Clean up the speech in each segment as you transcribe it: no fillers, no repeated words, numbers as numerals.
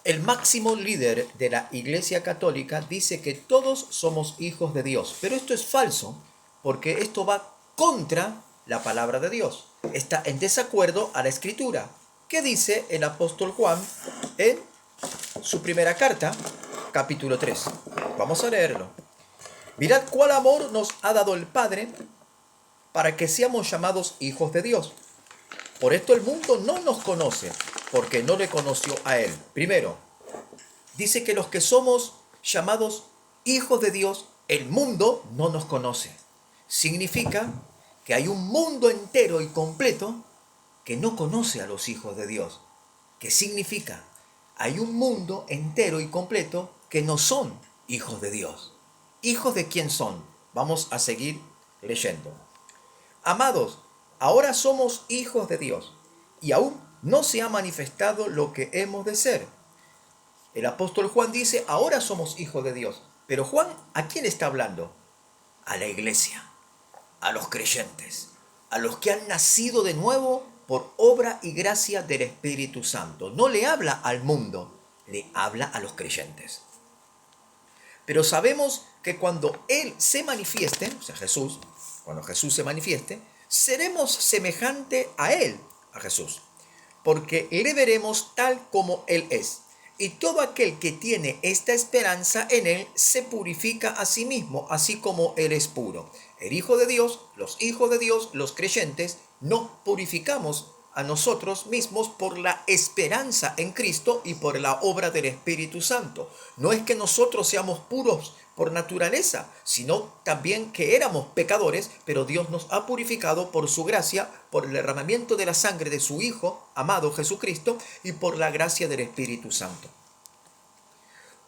El máximo líder de la Iglesia Católica dice que todos somos hijos de Dios, pero esto es falso porque esto va contra la palabra de Dios. Está en desacuerdo a la Escritura. ¿Qué dice el apóstol Juan en su primera carta, capítulo 3? Vamos a leerlo. Mirad cuál amor nos ha dado el Padre para que seamos llamados hijos de Dios. Por esto el mundo no nos conoce, porque no le conoció a Él. Primero, dice que los que somos llamados hijos de Dios, el mundo no nos conoce. Significa que hay un mundo entero y completo que no conoce a los hijos de Dios. ¿Qué significa? Hay un mundo entero y completo que no son hijos de Dios. ¿Hijos de quién son? Vamos a seguir leyendo. Amados, ahora somos hijos de Dios y aún no se ha manifestado lo que hemos de ser. El apóstol Juan dice, ahora somos hijos de Dios. Pero Juan, ¿a quién está hablando? A la iglesia, a los creyentes, a los que han nacido de nuevo por obra y gracia del Espíritu Santo. No le habla al mundo, le habla a los creyentes. Pero sabemos que cuando Él se manifieste, o sea, Jesús, cuando Jesús se manifieste, seremos semejante a Él, a Jesús, porque le veremos tal como Él es. Y todo aquel que tiene esta esperanza en Él se purifica a sí mismo, así como Él es puro. El Hijo de Dios, los hijos de Dios, los creyentes, nos purificamos a nosotros mismos por la esperanza en Cristo y por la obra del Espíritu Santo. No es que nosotros seamos puros por naturaleza, sino también que éramos pecadores, pero Dios nos ha purificado por su gracia, por el derramamiento de la sangre de su Hijo, amado Jesucristo, y por la gracia del Espíritu Santo.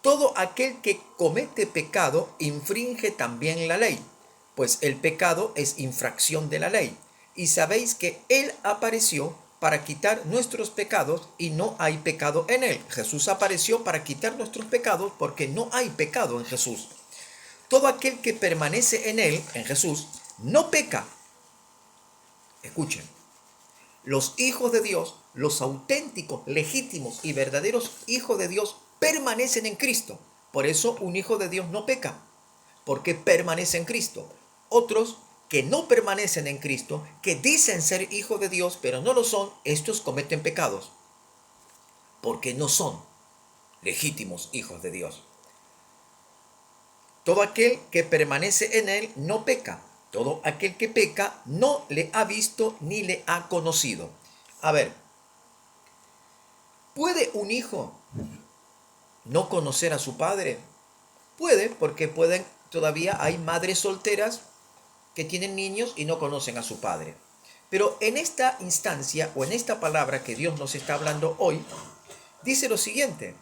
Todo aquel que comete pecado infringe también la ley, pues el pecado es infracción de la ley. Y sabéis que Él apareció para quitar nuestros pecados y no hay pecado en Él. Jesús apareció para quitar nuestros pecados porque no hay pecado en Jesús. Todo aquel que permanece en Él, en Jesús, no peca. Escuchen, los hijos de Dios, los auténticos, legítimos y verdaderos hijos de Dios permanecen en Cristo. Por eso un hijo de Dios no peca, porque permanece en Cristo. Otros que no permanecen en Cristo, que dicen ser hijos de Dios, pero no lo son, estos cometen pecados, porque no son legítimos hijos de Dios. Todo aquel que permanece en Él no peca. Todo aquel que peca no le ha visto ni le ha conocido. A ver, ¿puede un hijo no conocer a su padre? Puede, porque todavía hay madres solteras que tienen niños y no conocen a su padre. Pero en esta instancia o en esta palabra que Dios nos está hablando hoy, dice lo siguiente: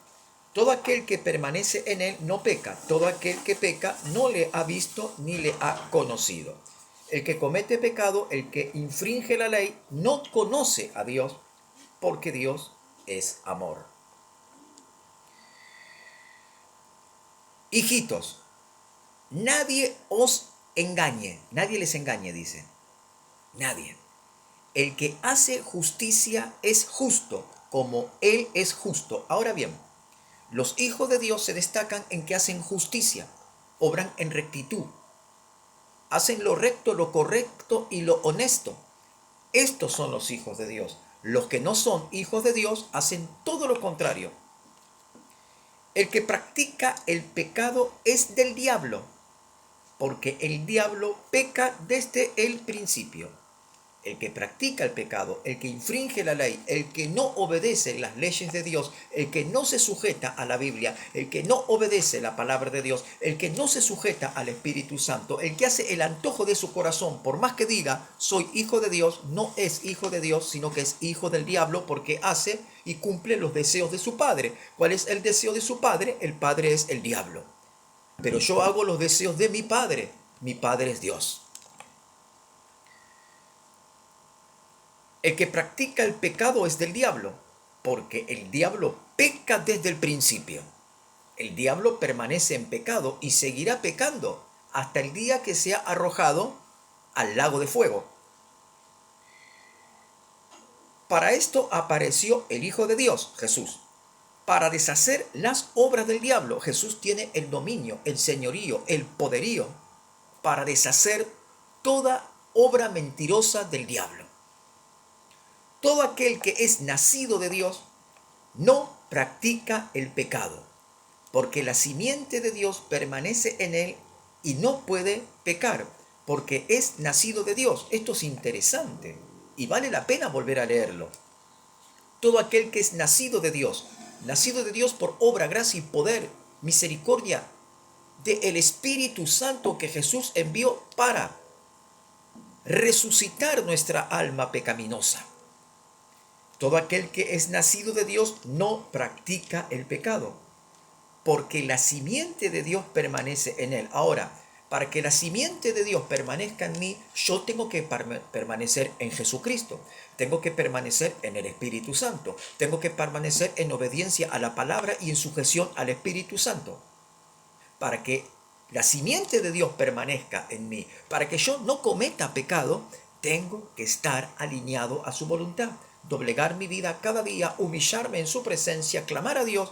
todo aquel que permanece en Él no peca, todo aquel que peca no le ha visto ni le ha conocido. El que comete pecado, el que infringe la ley, no conoce a Dios, porque Dios es amor. Hijitos, nadie os engañe, nadie les engañe, dice. Nadie. El que hace justicia es justo, como Él es justo. Ahora bien, los hijos de Dios se destacan en que hacen justicia, obran en rectitud, hacen lo recto, lo correcto y lo honesto. Estos son los hijos de Dios. Los que no son hijos de Dios hacen todo lo contrario. El que practica el pecado es del diablo, porque el diablo peca desde el principio. El que practica el pecado, el que infringe la ley, el que no obedece las leyes de Dios, el que no se sujeta a la Biblia, el que no obedece la palabra de Dios, el que no se sujeta al Espíritu Santo, el que hace el antojo de su corazón, por más que diga soy hijo de Dios, no es hijo de Dios, sino que es hijo del diablo, porque hace y cumple los deseos de su padre. ¿Cuál es el deseo de su padre? El padre es el diablo. Pero yo hago los deseos de mi padre es Dios. El que practica el pecado es del diablo, porque el diablo peca desde el principio. El diablo permanece en pecado y seguirá pecando hasta el día que sea arrojado al lago de fuego. Para esto apareció el Hijo de Dios, Jesús, para deshacer las obras del diablo. Jesús tiene el dominio, el señorío, el poderío para deshacer toda obra mentirosa del diablo. Todo aquel que es nacido de Dios no practica el pecado, porque la simiente de Dios permanece en él y no puede pecar, porque es nacido de Dios. Esto es interesante y vale la pena volver a leerlo. Todo aquel que es nacido de Dios por obra, gracia y poder, misericordia del Espíritu Santo que Jesús envió para resucitar nuestra alma pecaminosa. Todo aquel que es nacido de Dios no practica el pecado, porque la simiente de Dios permanece en él. Ahora, para que la simiente de Dios permanezca en mí, yo tengo que permanecer en Jesucristo. Tengo que permanecer en el Espíritu Santo. Tengo que permanecer en obediencia a la palabra y en sujeción al Espíritu Santo. Para que la simiente de Dios permanezca en mí, para que yo no cometa pecado, tengo que estar alineado a su voluntad. Doblegar mi vida cada día, humillarme en su presencia, clamar a Dios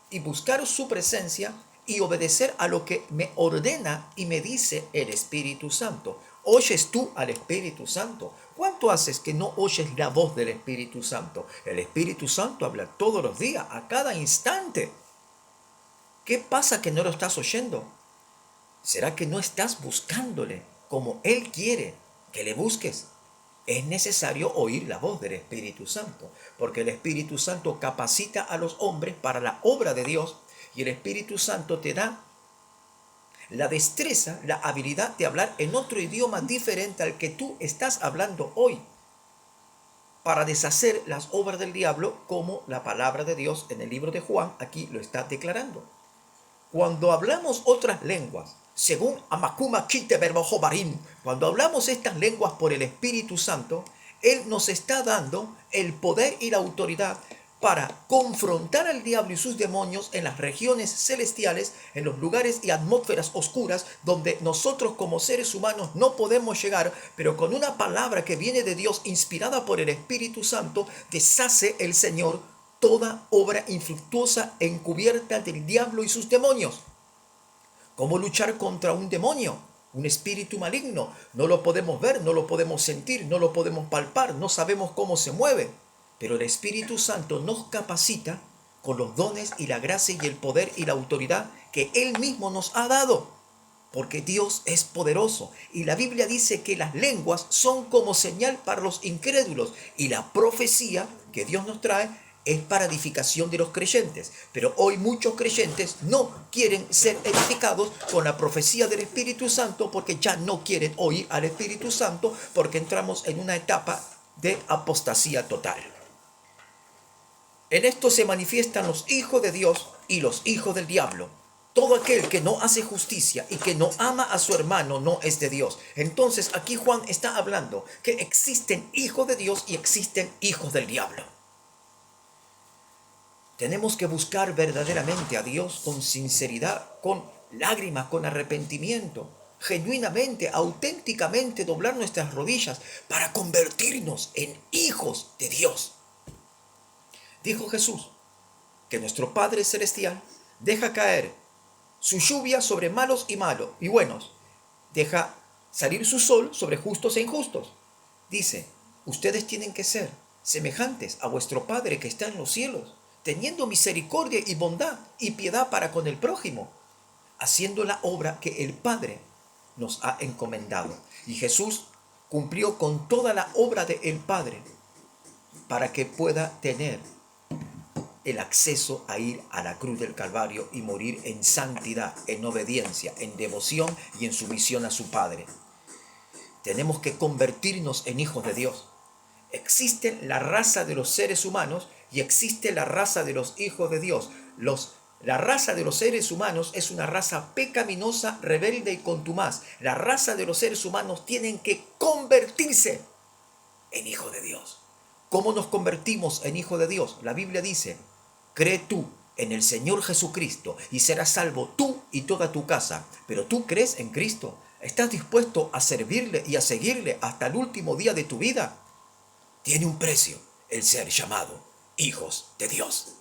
y buscar su presencia y obedecer a lo que me ordena y me dice el Espíritu Santo. ¿Oyes tú al Espíritu Santo? ¿Cuánto haces que no oyes la voz del Espíritu Santo? El Espíritu Santo habla todos los días, a cada instante. ¿Qué pasa que no lo estás oyendo? ¿Será que no estás buscándole como Él quiere que le busques? Es necesario oír la voz del Espíritu Santo, porque el Espíritu Santo capacita a los hombres para la obra de Dios y el Espíritu Santo te da la destreza, la habilidad de hablar en otro idioma diferente al que tú estás hablando hoy, para deshacer las obras del diablo, como la palabra de Dios en el libro de Juan aquí lo está declarando. Cuando hablamos otras lenguas, según Amakuma Kite Berbojobarim, cuando hablamos estas lenguas por el Espíritu Santo, Él nos está dando el poder y la autoridad para confrontar al diablo y sus demonios en las regiones celestiales, en los lugares y atmósferas oscuras, donde nosotros como seres humanos no podemos llegar, pero con una palabra que viene de Dios, inspirada por el Espíritu Santo, deshace el Señor toda obra infructuosa encubierta del diablo y sus demonios. ¿Cómo luchar contra un demonio? Un espíritu maligno. No lo podemos ver, no lo podemos sentir, no lo podemos palpar, no sabemos cómo se mueve. Pero el Espíritu Santo nos capacita con los dones y la gracia y el poder y la autoridad que Él mismo nos ha dado. Porque Dios es poderoso. Y la Biblia dice que las lenguas son como señal para los incrédulos. Y la profecía que Dios nos trae es para edificación de los creyentes. Pero hoy muchos creyentes no quieren ser edificados con la profecía del Espíritu Santo porque ya no quieren oír al Espíritu Santo, porque entramos en una etapa de apostasía total. En esto se manifiestan los hijos de Dios y los hijos del diablo. Todo aquel que no hace justicia y que no ama a su hermano no es de Dios. Entonces aquí Juan está hablando que existen hijos de Dios y existen hijos del diablo. Tenemos que buscar verdaderamente a Dios con sinceridad, con lágrimas, con arrepentimiento, genuinamente, auténticamente doblar nuestras rodillas para convertirnos en hijos de Dios. Dijo Jesús que nuestro Padre Celestial deja caer su lluvia sobre malos y buenos, deja salir su sol sobre justos e injustos. Dice, ustedes tienen que ser semejantes a vuestro Padre que está en los cielos, teniendo misericordia y bondad y piedad para con el prójimo, haciendo la obra que el Padre nos ha encomendado. Y Jesús cumplió con toda la obra del Padre para que pueda tener el acceso a ir a la cruz del Calvario y morir en santidad, en obediencia, en devoción y en sumisión a su Padre. Tenemos que convertirnos en hijos de Dios. Existe la raza de los seres humanos y existe la raza de los hijos de Dios. La raza de los seres humanos es una raza pecaminosa, rebelde y contumaz. La raza de los seres humanos tienen que convertirse en hijos de Dios. ¿Cómo nos convertimos en hijos de Dios? La Biblia dice, cree tú en el Señor Jesucristo y serás salvo tú y toda tu casa. Pero tú crees en Cristo. ¿Estás dispuesto a servirle y a seguirle hasta el último día de tu vida? Tiene un precio el ser llamado hijos de Dios.